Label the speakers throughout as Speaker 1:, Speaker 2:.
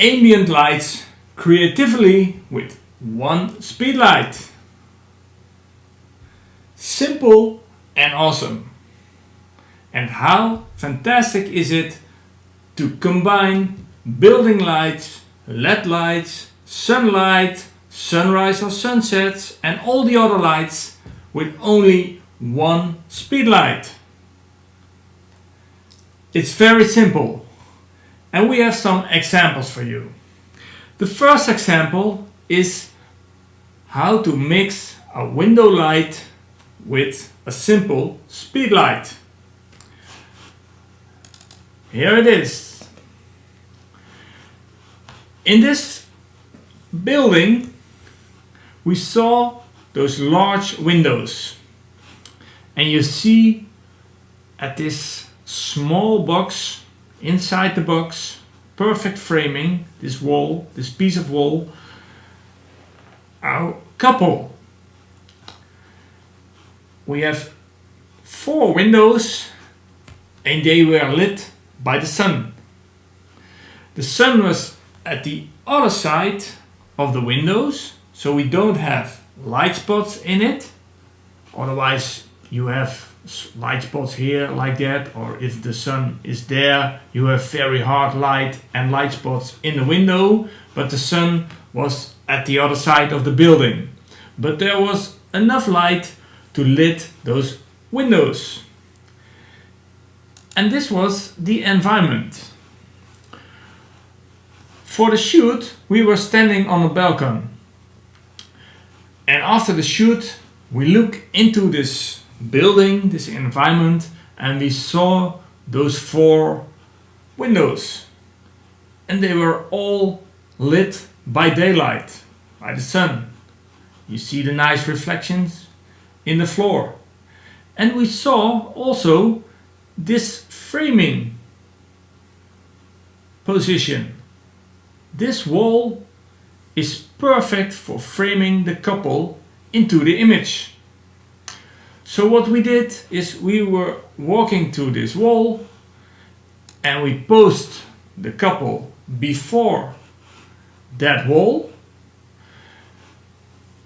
Speaker 1: ambient lights creatively with one speed light. Simple and awesome. And how fantastic is it to combine building lights, LED lights, sunlight, sunrise or sunsets and all the other lights with only one speed light. It's very simple and we have some examples for you. The first example is how to mix a window light with a simple speed light. Here it is. In this building we saw those large windows and you see at this small box, inside the box, perfect framing, this wall, this piece of wall, our couple. We have 4 windows and they were lit by the sun. The sun was at the other side of the windows, so we don't have light spots in it. Otherwise you have light spots here like that, or if the sun is there you have very hard light and light spots in the window, but the sun was at the other side of the building. But there was enough light to lit those windows. And this was the environment. For the shoot we were standing on a balcony. And after the shoot we look into this building, this environment, and we saw those 4 windows. And they were all lit by daylight, by the sun. You see the nice reflections in the floor. And we saw also this framing position. This wall is perfect for framing the couple into the image. So what we did is we were walking to this wall and we posed the couple before that wall.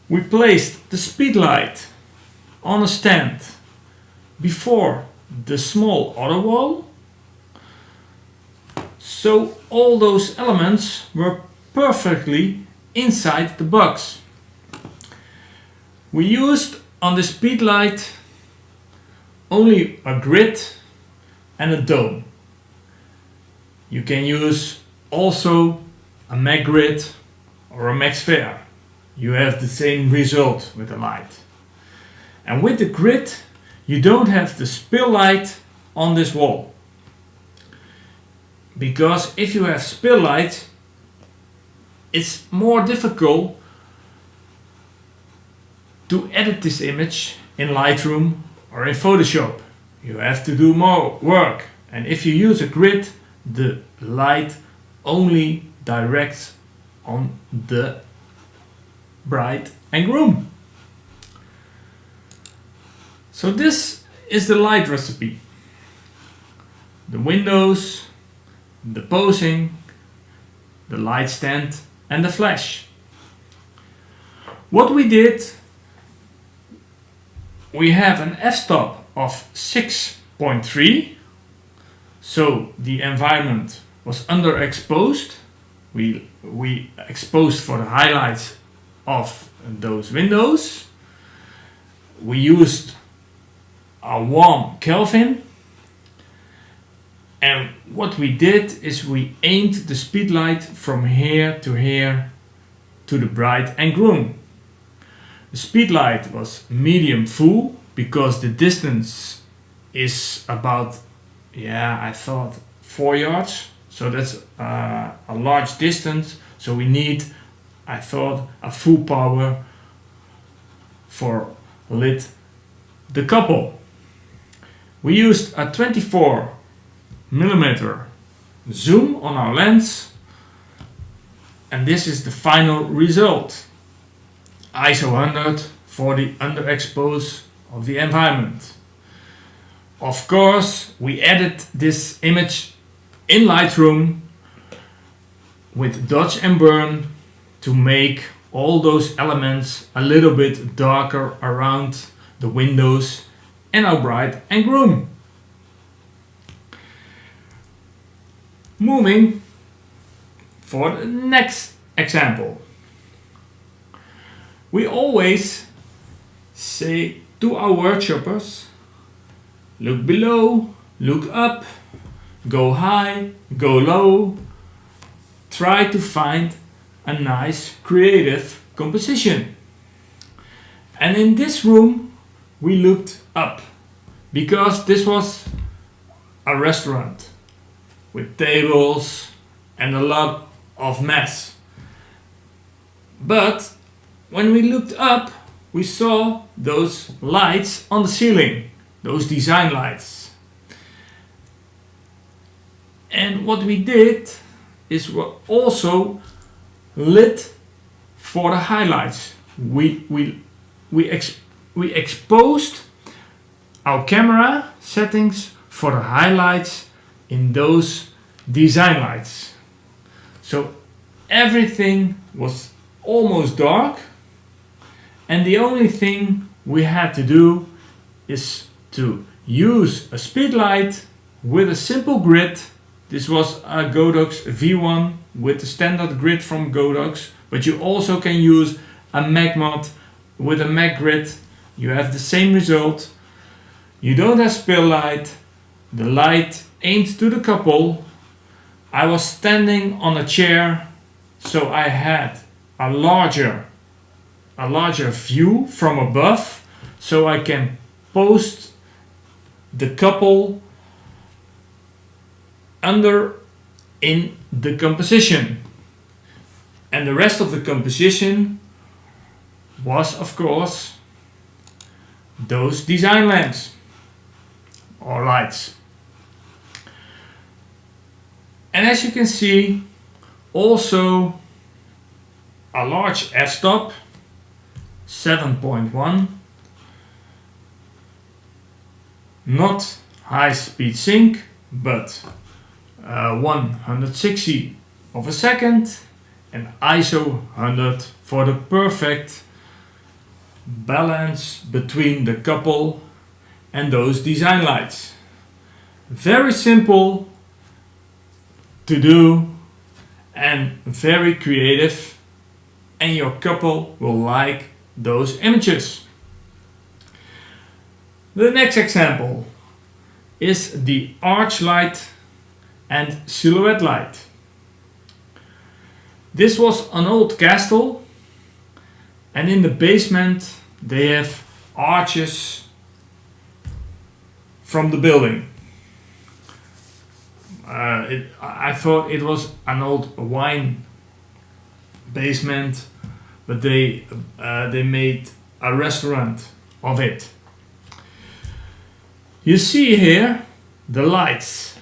Speaker 1: We placed the speed light on a stand before the small other wall. So all those elements were perfectly inside the box. We used on the speed light only a grid and a dome. You can use also a mag grid or a mag sphere. You have the same result with the light. And with the grid you don't have the spill light on this wall. Because if you have spill light it's more difficult to edit this image in Lightroom or in Photoshop. You have to do more work, and if you use a grid the light only directs on the bride and groom. So this is the light recipe. The windows, the posing, the light stand and the flash. What we did, we have an f-stop of 6.3, so the environment was underexposed. We exposed for the highlights of those windows. We used a warm Kelvin, and what we did is we aimed the speed light from here to the bride and groom. The speed light was medium full because the distance is about, I thought 4 yards, so that's a large distance, so we need, I thought, a full power for lit the couple. We used a 24mm zoom on our lens, and this is the final result. ISO 100 for the underexpose of the environment. Of course, we edit this image in Lightroom with dodge and burn to make all those elements a little bit darker around the windows and our bride and groom. Moving for the next example. We always say to our workshoppers, look below, look up, go high, go low, try to find a nice creative composition. And in this room we looked up because this was a restaurant with tables and a lot of mess. But when we looked up, we saw those lights on the ceiling, those design lights. And what we did is we also lit for the highlights. We exposed our camera settings for the highlights in those design lights. So everything was almost dark, and the only thing we had to do is to use a speed light with a simple grid. This was a Godox V1 with the standard grid from Godox, but you also can use a MagMod with a Mag grid. You have the same result. You don't have spill light. The light aimed to the couple. I was standing on a chair, so I had a larger view from above, so I can post the couple under in the composition. And the rest of the composition was, of course, those design lamps or lights. And as you can see, also a large f-stop, 7.1, not high speed sync, but 160 of a second, and ISO 100 for the perfect balance between the couple and those design lights. Very simple to do and very creative, and your couple will like those images. The next example is the arch light and silhouette light. This was an old castle, and in the basement they have arches from the building. I thought it was an old wine basement, but they made a restaurant of it. You see here the lights.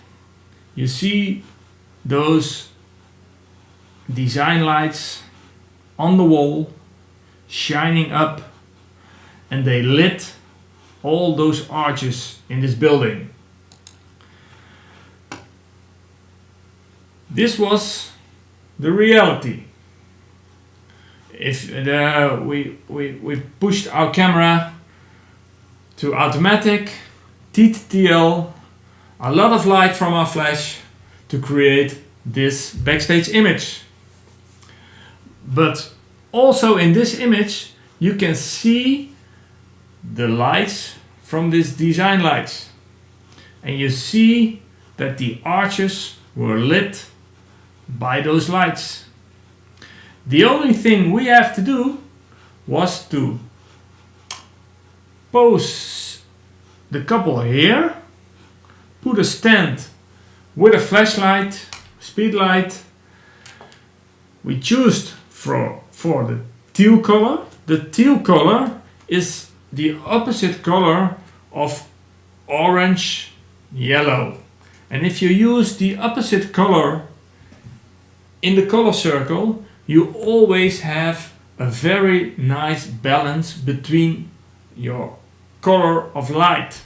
Speaker 1: You see those design lights on the wall shining up, and they lit all those arches in this building. This was the reality. If we pushed our camera to automatic, TTL, a lot of light from our flash to create this backstage image. But also in this image you can see the lights from these design lights, and you see that the arches were lit by those lights. The only thing we have to do was to pose the couple here, put a stand with a flashlight, speed light. We choose for the teal color. The teal color is the opposite color of orange yellow, and if you use the opposite color in the color circle, you always have a very nice balance between your color of light.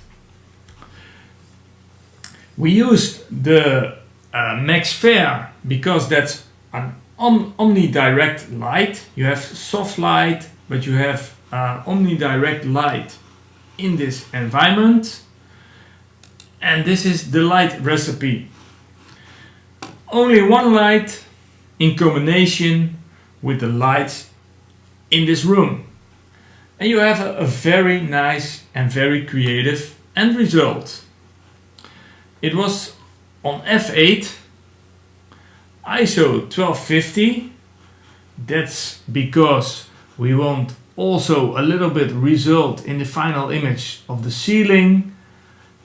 Speaker 1: We used the Max Fair because that's an omnidirect light. You have soft light, but you have omnidirect light in this environment. And this is the light recipe. Only one light in combination with the lights in this room. And you have a very nice and very creative end result. It was on f8, ISO 1250. That's because we want also a little bit result in the final image of the ceiling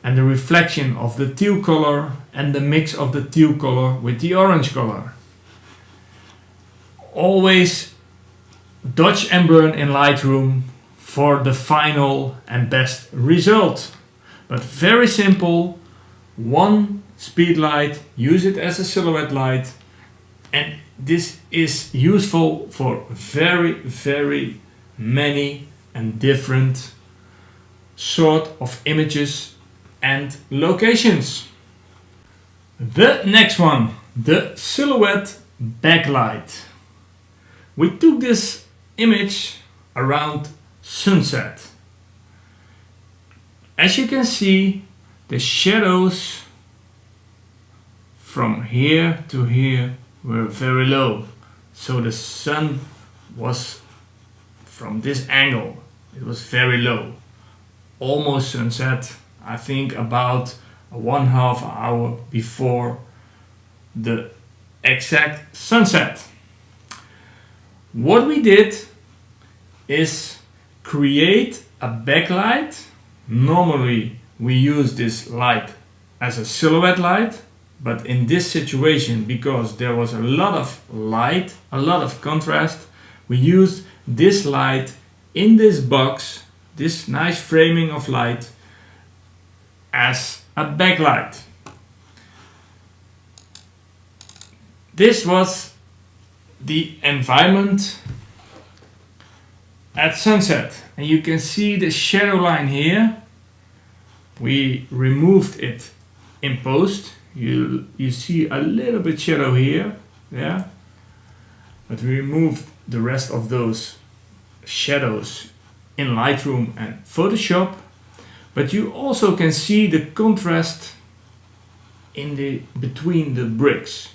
Speaker 1: and the reflection of the teal color and the mix of the teal color with the orange color. Always dodge and burn in Lightroom for the final and best result. But very simple, one speed light, use it as a silhouette light, and this is useful for very many and different sort of images and locations. The next one, the silhouette backlight. We took this image around sunset. As you can see, the shadows from here to here were very low. So the sun was from this angle, it was very low. Almost sunset, I think about 1/2 hour before the exact sunset. What we did is create a backlight. Normally we use this light as a silhouette light, but in this situation, because there was a lot of light, a lot of contrast, we used this light in this box, this nice framing of light, as a backlight. This was the environment at sunset, and you can see the shadow line here. We removed it in post. You see a little bit shadow here, yeah, but we removed the rest of those shadows in Lightroom and Photoshop. But you also can see the contrast in the between the bricks.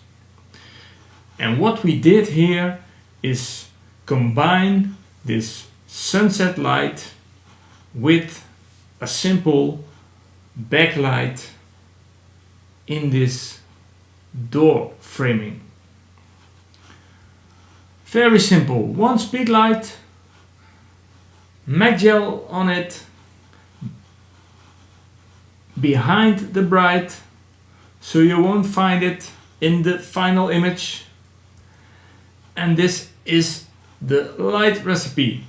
Speaker 1: And what we did here is combine this sunset light with a simple backlight in this door framing. Very simple. One speed light, MAC gel on it, behind the bright, so you won't find it in the final image. And this is the light recipe.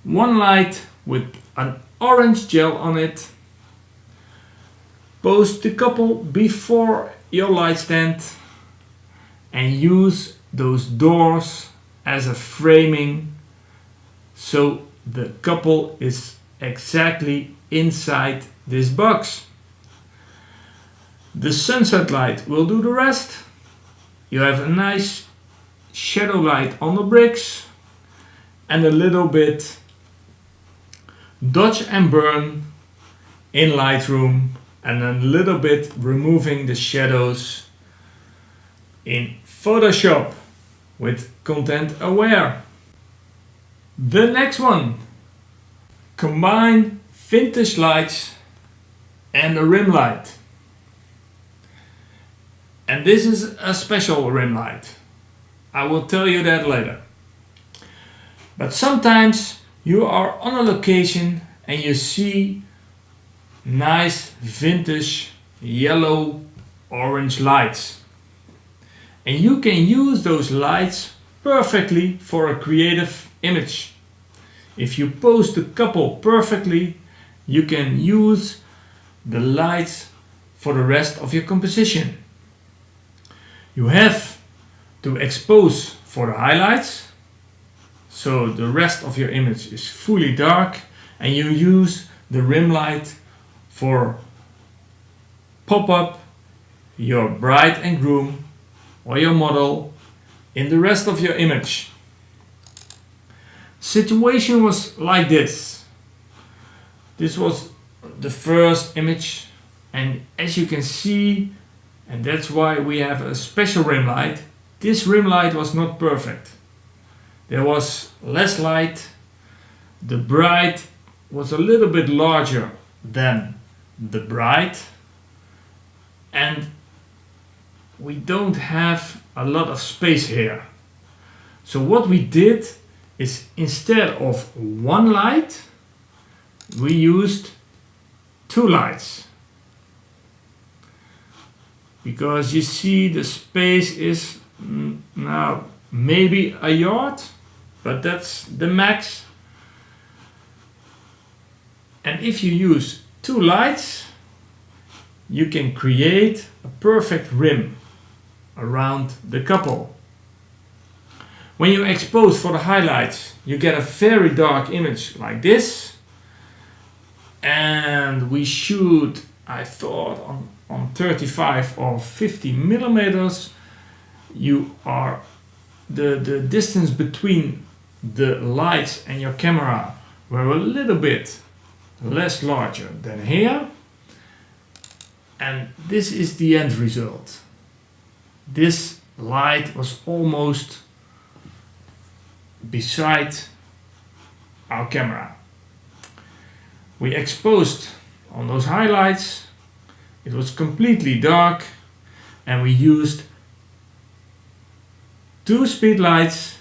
Speaker 1: One light with an orange gel on it. Post the couple before your light stand and use those doors as a framing, so the couple is exactly inside this box. The sunset light will do the rest. You have a nice shadow light on the bricks and a little bit dodge and burn in Lightroom, and a little bit removing the shadows in Photoshop with Content Aware. The next one, combine vintage lights and a rim light. And this is a special rim light. I will tell you that later. But sometimes you are on a location and you see nice vintage yellow orange lights, and you can use those lights perfectly for a creative image. If you pose the couple perfectly, you can use the lights for the rest of your composition. You have to expose for the highlights, so the rest of your image is fully dark, and you use the rim light for pop-up your bride and groom or your model in the rest of your image. Situation was like this. This was the first image, and as you can see, and that's why we have a special rim light, this rim light was not perfect. There was less light, the bride was a little bit larger than the bride, and we don't have a lot of space here. So what we did is, instead of one light, we used two lights. Because you see the space is now maybe a yard, but that's the max. And if you use two lights, you can create a perfect rim around the couple. When you expose for the highlights, you get a very dark image like this. And we shoot, I thought, on 35 or 50 millimeters. The distance between the lights and your camera were a little bit less larger than here. And this is the end result. This light was almost beside our camera. We exposed on those highlights, it was completely dark, and we used two speed lights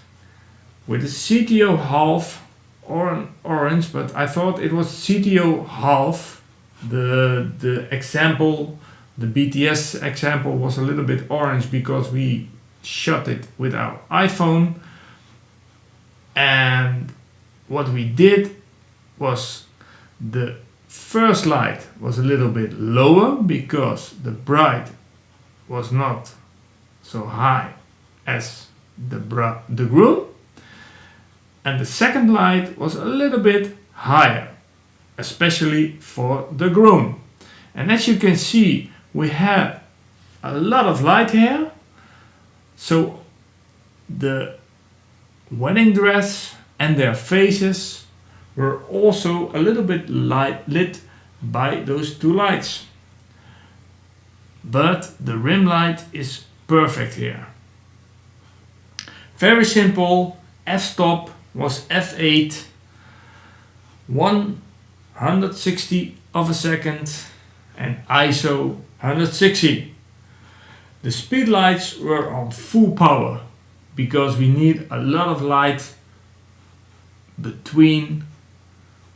Speaker 1: with a CTO half orange, but I thought it was CTO half. The example, the BTS example, was a little bit orange because we shot it with our iPhone. And what we did was, the first light was a little bit lower because the bride was not so high as the groom, and the second light was a little bit higher, especially for the groom. And as you can see, we had a lot of light here, so the wedding dress and their faces were also a little bit lit by those two lights. But the rim light is perfect here. Very simple. f-stop was f8, 160 of a second, and ISO 160. The speed lights were on full power because we need a lot of light between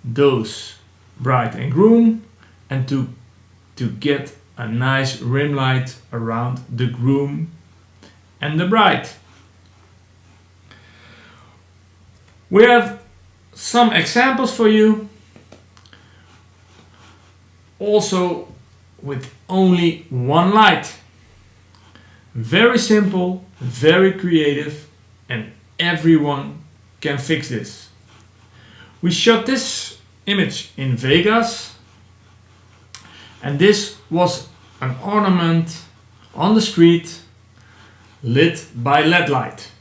Speaker 1: those bride and groom, and to get a nice rim light around the groom and the bride. We have some examples for you, also with only one light. Very simple, very creative, and everyone can fix this. We shot this image in Vegas, and this was an ornament on the street lit by LED light.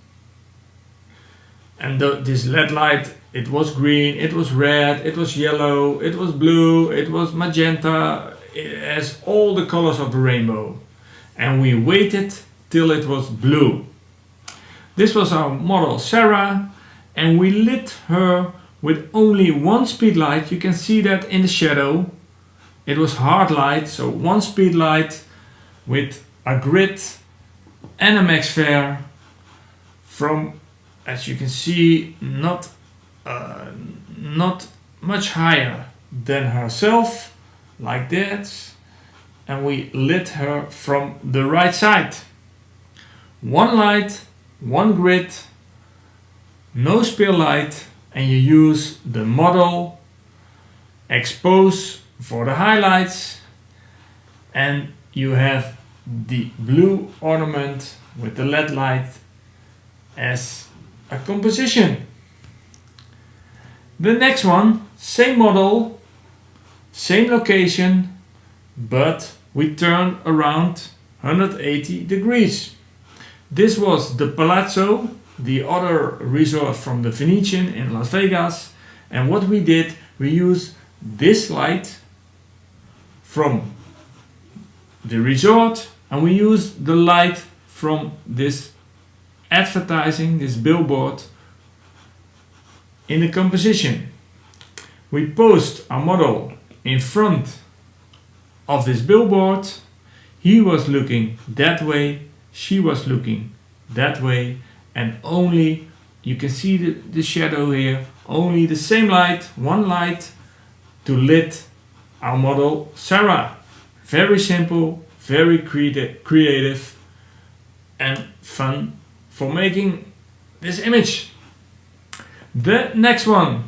Speaker 1: And this LED light, it was green, it was red, it was yellow, it was blue, it was magenta. It has all the colors of the rainbow. And we waited till it was blue. This was our model Sarah, and we lit her with only one speed light. You can see that in the shadow. It was hard light, so one speed light with a grid and a max flare from, as you can see, not much higher than herself, like that. And we lit her from the right side. One light, one grid, no spill light, and you use the model, expose for the highlights, and you have the blue ornament with the LED light as a composition. The next one, same model, same location, but we turn around 180 degrees. This was the Palazzo, the other resort from the Venetian in Las Vegas. And what we did, we used this light from the resort and we used the light from this advertising, this billboard in the composition. We posed our model in front of this billboard. He was looking that way, she was looking that way, and only, you can see the shadow here, only the same light, one light to lit our model Sarah. Very simple, very creative and fun for making this image. The next one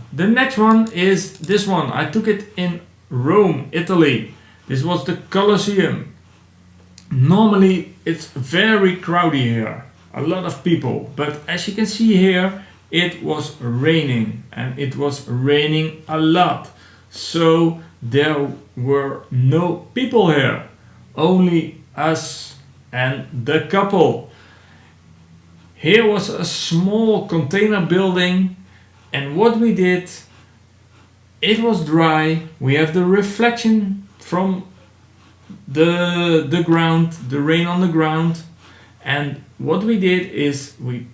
Speaker 1: is this one. I took it in Rome, Italy. This was the Colosseum. Normally it's very crowded here, a lot of people, but as you can see here, it was raining and it was raining a lot. So there were no people here, only us and the couple. Here was a small container building, and what we did, it was dry. We have the reflection from the ground, the rain on the ground, and what we did is we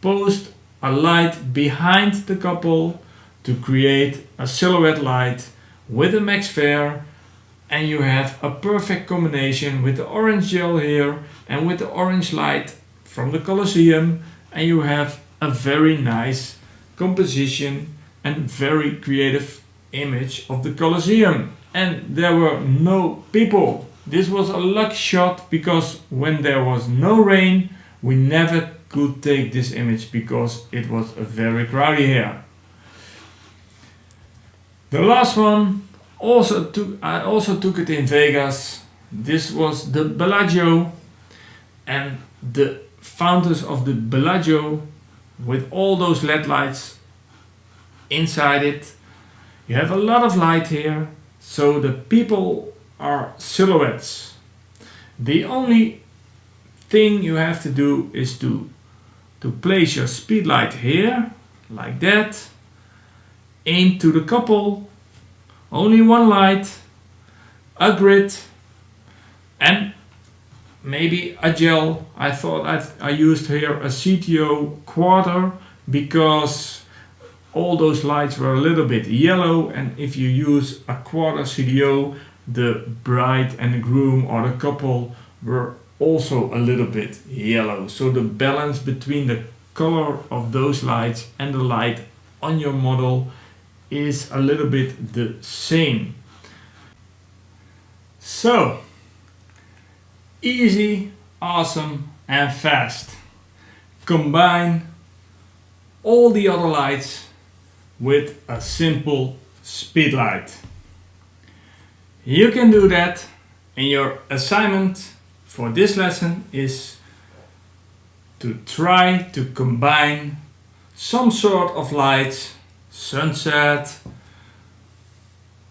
Speaker 1: posed a light behind the couple to create a silhouette light with a Max Fair, and you have a perfect combination with the orange gel here and with the orange light from the Colosseum, and you have a very nice composition and very creative image of the Colosseum. And there were no people. This was a luck shot because when there was no rain, we never could take this image because it was very crowded here. The last one, I also took it in Vegas. This was the Bellagio, and the fountains of the Bellagio with all those LED lights inside it. You have a lot of light here, so the people are silhouettes. The only thing you have to do is to place your speed light here, like that, aim to the couple, only one light, a grid, and maybe a gel. I thought I used here a CTO quarter because all those lights were a little bit yellow, and if you use a quarter CDO, the bride and the groom or the couple were also a little bit yellow. So the balance between the color of those lights and the light on your model is a little bit the same. So easy, awesome and fast. Combine all the other lights with a simple speed light. You can do that, and your assignment for this lesson is to try to combine some sort of lights, sunset,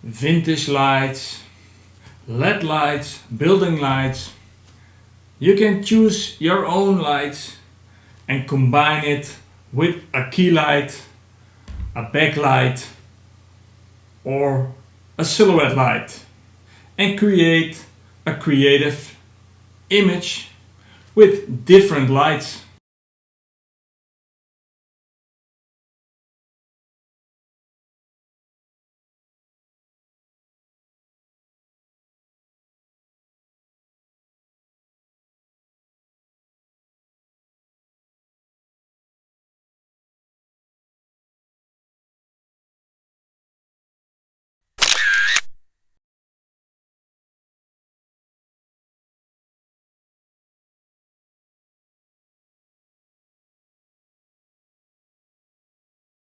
Speaker 1: vintage lights, LED lights, building lights. You can choose your own lights and combine it with a key light, a backlight or a silhouette light, and create a creative image with different lights.